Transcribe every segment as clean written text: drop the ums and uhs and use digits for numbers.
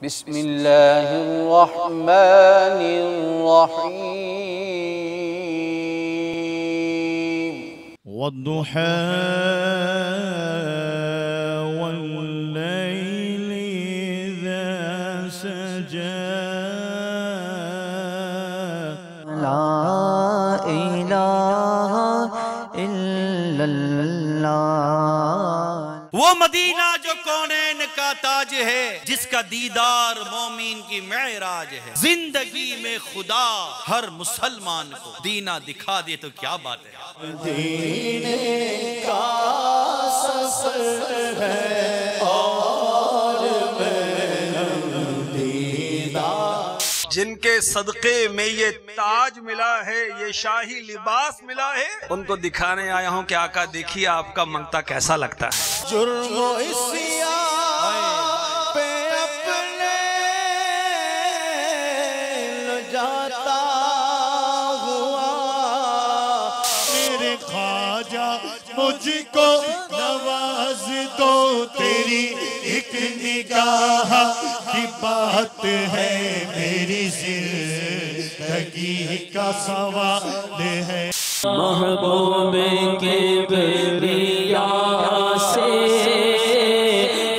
بسم اللہ الرحمن الرحیم والضحى والليل إذا سجى لا الہ الا اللہ۔ وہ مدینہ جو کونین کا تاج ہے، جس کا دیدار مومن کی معراج ہے۔ زندگی میں خدا ہر مسلمان کو دینا دکھا دے تو کیا بات ہے۔ مدینے کا سفر ہے اور دیدہ، جن کے صدقے میں یہ تاج ملا ہے، یہ شاہی لباس ملا ہے، ان کو دکھانے آیا ہوں کہ آقا دیکھیے آپ کا منگتا کیسا لگتا ہے۔ جرم و عصیان پہ اپنے جاتا ہوا، میرے خواجہ مجھ کو نواز دو، تیری ایک نگاہ کی بات ہے، میری زندگی کا سوال ہے۔ محبوب کے بریا سے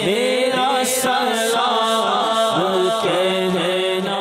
میرا سلام کہنا۔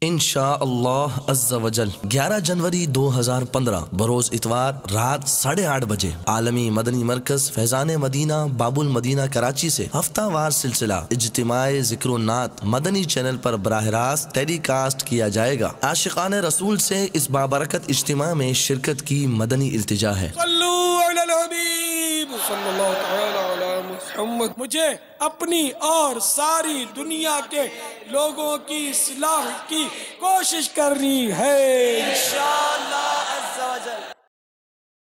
انشاءاللہ عز و جل 11 جنوری 2015 بروز اتوار رات 8:30 بجے عالمی مدنی مرکز فیضان مدینہ باب المدینہ کراچی سے ہفتہ وار سلسلہ اجتماع ذکر و نعت مدنی چینل پر براہ راست ٹیلی کاسٹ کیا جائے گا۔ عاشقان رسول سے اس بابرکت اجتماع میں شرکت کی مدنی التجا ہے۔ صلو علی الحبیب صلی اللہ تعالی علی محمد۔ مجھے اپنی اور ساری دنیا کے لوگوں کی اصلاح کی کوشش کرنی ہے۔